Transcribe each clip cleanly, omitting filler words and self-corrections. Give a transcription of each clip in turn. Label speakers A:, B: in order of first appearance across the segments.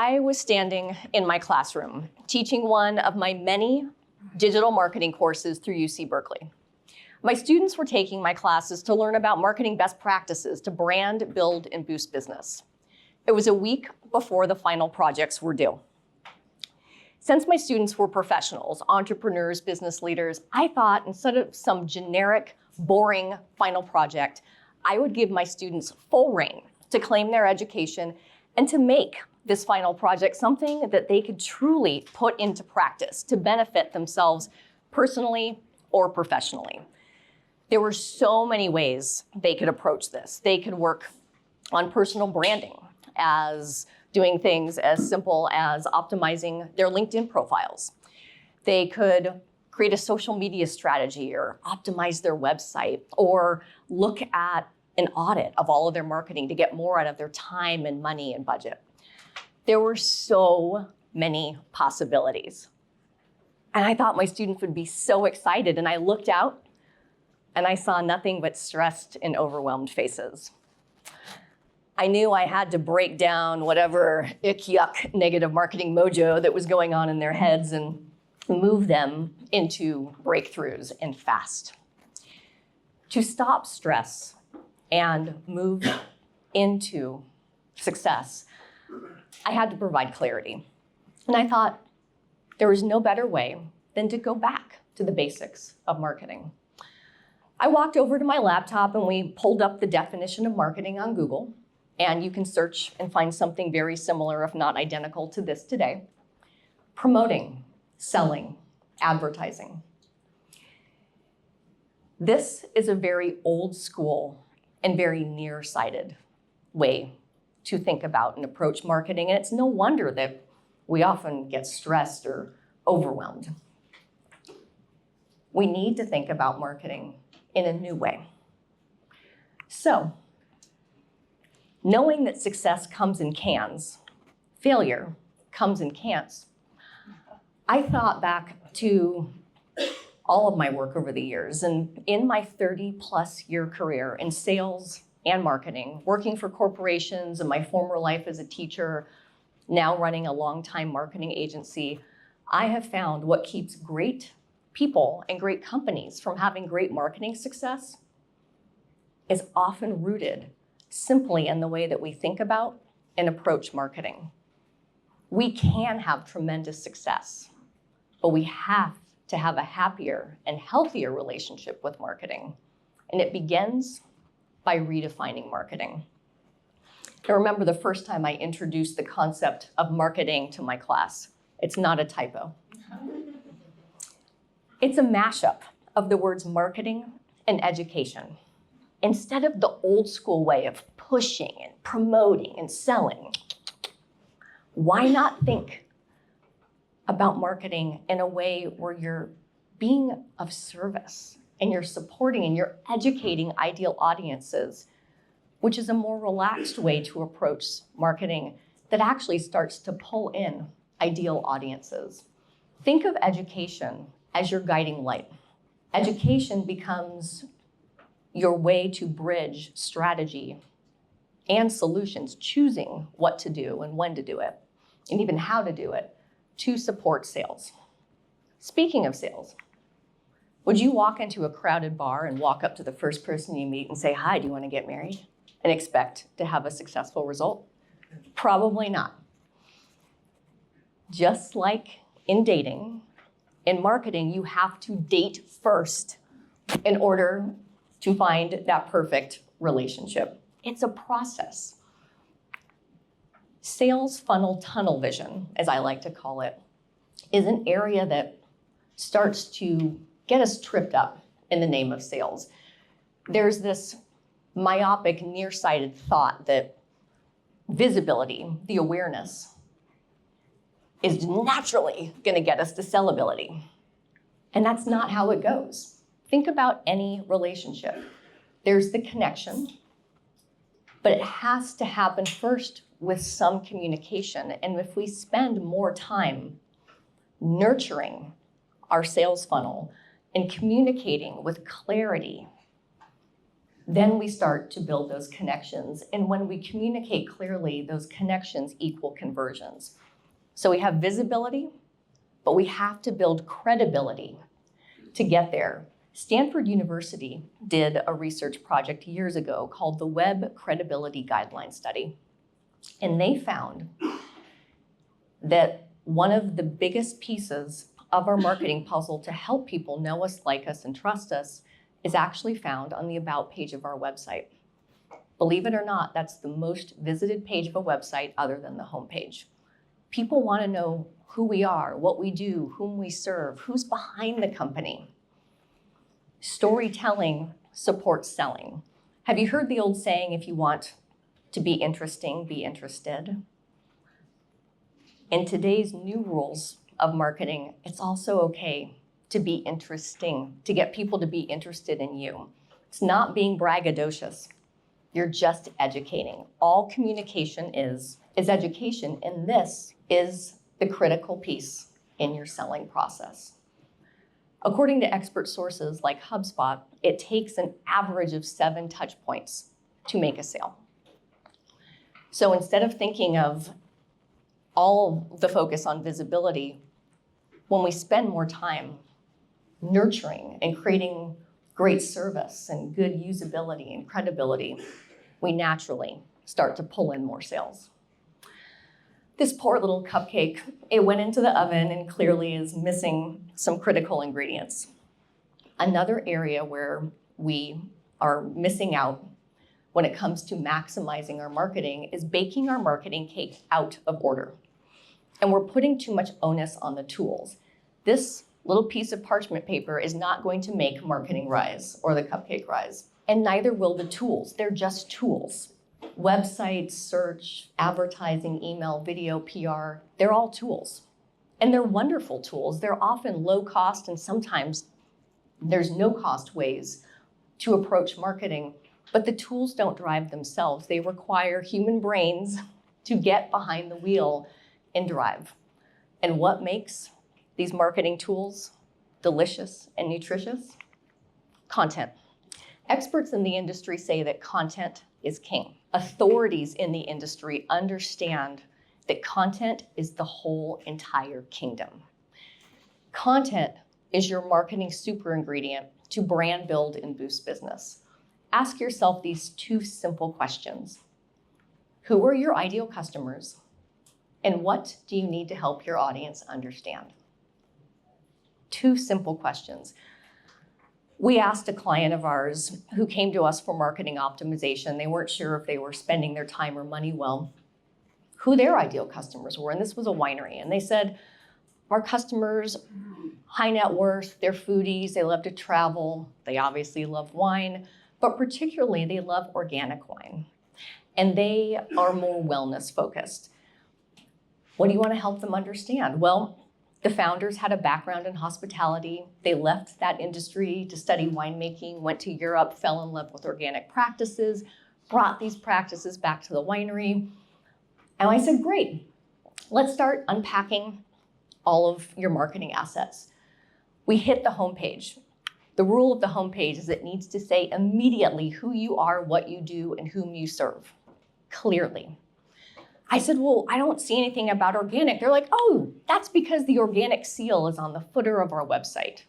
A: I was standing in my classroom teaching one of my many digital marketing courses through UC Berkeley. My students were taking my classes to learn about marketing best practices to brand, build, and boost business. It was a week before the final projects were due. Since my students were professionals, entrepreneurs, business leaders, I thought instead of some generic, boring final project, I would give my students full rein to claim their education and to make this final project something that they could truly put into practice to benefit themselves personally or professionally. There were so many ways they could approach this. They could work on personal branding, as doing things as simple as optimizing their LinkedIn profiles. They could create a social media strategy or optimize their website or look at an audit of all of their marketing to get more out of their time and money and budget. There were so many possibilities. And I thought my students would be so excited, and I looked out and I saw nothing but stressed and overwhelmed faces. I knew I had to break down whatever ick, yuck, negative marketing mojo that was going on in their heads and move them into breakthroughs and fast. To stop stress and move into success, I had to provide clarity. And I thought there was no better way than to go back to the basics of marketing. I walked over to my laptop and we pulled up the definition of marketing on Google. And you can search and find something very similar, if not identical to this today. Promoting, selling, advertising. This is a very old school and very nearsighted way to think about and approach marketing. And it's no wonder that we often get stressed or overwhelmed. We need to think about marketing in a new way. So, knowing that success comes in cans, failure comes in cans, I thought back to all of my work over the years. And in my 30+ year career in sales and marketing, working for corporations in my former life as a teacher, now running a long-time marketing agency, I have found what keeps great people and great companies from having great marketing success is often rooted simply in the way that we think about and approach marketing. We can have tremendous success, but we have to have a happier and healthier relationship with marketing. And it begins by redefining marketing. I remember the first time I introduced the concept of marketing to my class. It's not a typo. It's a mashup of the words marketing and education. Instead of the old school way of pushing and promoting and selling, why not think about marketing in a way where you're being of service and you're supporting and you're educating ideal audiences, which is a more relaxed way to approach marketing that actually starts to pull in ideal audiences. Think of education as your guiding light. Education becomes your way to bridge strategy and solutions, choosing what to do and when to do it, and even how to do it to support sales. Speaking of sales, would you walk into a crowded bar and walk up to the first person you meet and say, "Hi, do you want to get married?" and expect to have a successful result? Probably not. Just like in dating, in marketing, you have to date first in order to find that perfect relationship. It's a process. Sales funnel tunnel vision, as I like to call it, is an area that starts to get us tripped up in the name of sales. There's this myopic, nearsighted thought that visibility, the awareness, is naturally going to get us to sellability. And that's not how it goes. Think about any relationship. There's the connection, but it has to happen first with some communication. And if we spend more time nurturing our sales funnel and communicating with clarity, Then we start to build those connections. And when we communicate clearly, those connections equal conversions. So we have visibility, but we have to build credibility to get there. Stanford University did a research project years ago called the Web Credibility Guideline Study. And they found that one of the biggest pieces of our marketing puzzle to help people know us, like us, and trust us is actually found on the About page of our website. Believe it or not, that's the most visited page of a website other than the homepage. People want to know who we are, what we do, whom we serve, who's behind the company. Storytelling supports selling. Have you heard the old saying, if you want to be interesting, be interested? In today's new rules of marketing, it's also okay to be interesting, to get people to be interested in you. It's not being braggadocious. You're just educating. All communication is education, and this is the critical piece in your selling process. According to expert sources like HubSpot, it takes an average of 7 touch points to make a sale. So instead of thinking of all the focus on visibility, when we spend more time nurturing and creating great service and good usability and credibility, we naturally start to pull in more sales. This poor little cupcake, it went into the oven and clearly is missing some critical ingredients. Another area where we are missing out when it comes to maximizing our marketing is baking our marketing cake out of order. And we're putting too much onus on the tools. This little piece of parchment paper is not going to make marketing rise or the cupcake rise, and neither will the tools. They're just tools. Websites, search, advertising, email, video, PR, they're all tools. And they're wonderful tools. They're often low cost, and sometimes there's no cost ways to approach marketing, but the tools don't drive themselves. They require human brains to get behind the wheel and drive. And what makes these marketing tools delicious and nutritious? Content. Experts in the industry say that content is king. Authorities in the industry understand that content is the whole entire kingdom. Content is your marketing super ingredient to brand build and boost business. Ask yourself these 2 simple questions. Who are your ideal customers? And what do you need to help your audience understand? 2 simple questions. We asked a client of ours who came to us for marketing optimization. They weren't sure if they were spending their time or money well, who their ideal customers were. And this was a winery. And they said, our customers, high net worth, they're foodies, they love to travel, they obviously love wine, but particularly they love organic wine. And they are more wellness focused. What do you want to help them understand? Well, the founders had a background in hospitality. They left that industry to study winemaking, went to Europe, fell in love with organic practices, brought these practices back to the winery. And I said, great, let's start unpacking all of your marketing assets. We hit the homepage. The rule of the homepage is it needs to say immediately who you are, what you do, and whom you serve, clearly. I said, well, I don't see anything about organic. They're like, oh, that's because the organic seal is on the footer of our website,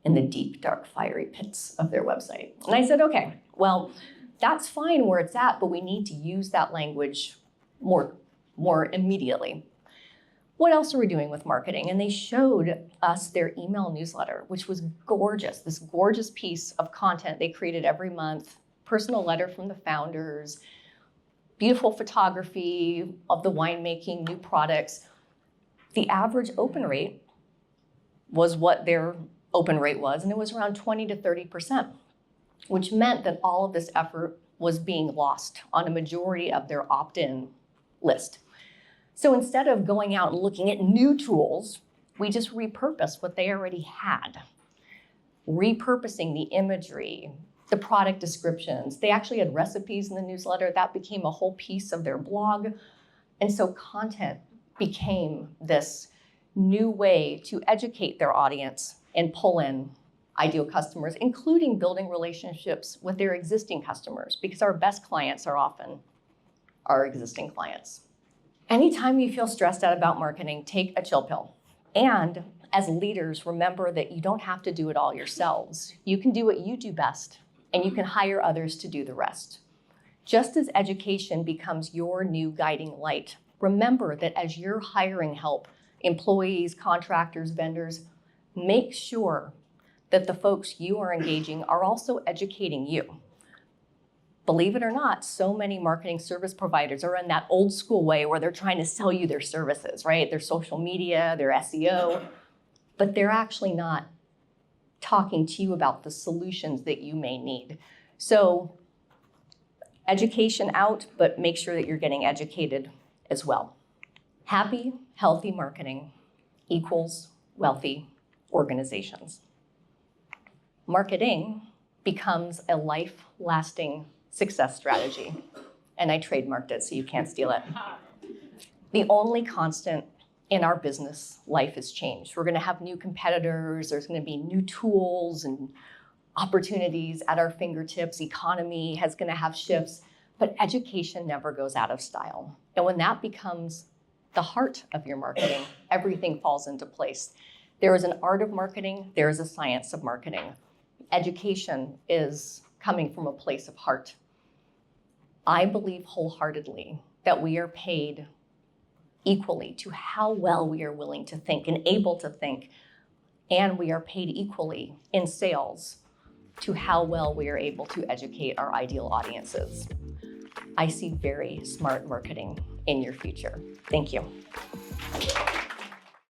A: in the deep, dark, fiery pits of their website. And I said, okay, well, that's fine where it's at, but we need to use that language more immediately. What else are we doing with marketing? And they showed us their email newsletter, which was gorgeous, this gorgeous piece of content they created every month, personal letter from the founders, beautiful photography of the winemaking, new products. The average open rate was what their open rate was, and it was around 20 to 30%, which meant that all of this effort was being lost on a majority of their opt-in list. So instead of going out and looking at new tools, we just repurposed what they already had. Repurposing the imagery, the product descriptions. They actually had recipes in the newsletter. That became a whole piece of their blog. And so content became this new way to educate their audience and pull in ideal customers, including building relationships with their existing customers, because our best clients are often our existing clients. Anytime you feel stressed out about marketing, take a chill pill. And as leaders, remember that you don't have to do it all yourselves. You can do what you do best, and you can hire others to do the rest. Just as education becomes your new guiding light, remember that as you're hiring help, employees, contractors, vendors, make sure that the folks you are engaging are also educating you. Believe it or not, so many marketing service providers are in that old school way where they're trying to sell you their services, right? Their social media, their SEO, but they're actually not talking to you about the solutions that you may need. So education out, but make sure that you're getting educated as well. Happy, healthy marketing equals wealthy organizations. Marketing becomes a life-lasting success strategy. And I trademarked it, so you can't steal it. The only constant in our business life is change. We're gonna have new competitors, there's gonna be new tools and opportunities at our fingertips, economy is gonna have shifts, but education never goes out of style. And when that becomes the heart of your marketing, everything falls into place. There is an art of marketing, there is a science of marketing. Education is coming from a place of heart. I believe wholeheartedly that we are paid equally to how well we are willing to think and able to think, and we are paid equally in sales to how well we are able to educate our ideal audiences. I see very smart marketing in your future. Thank you.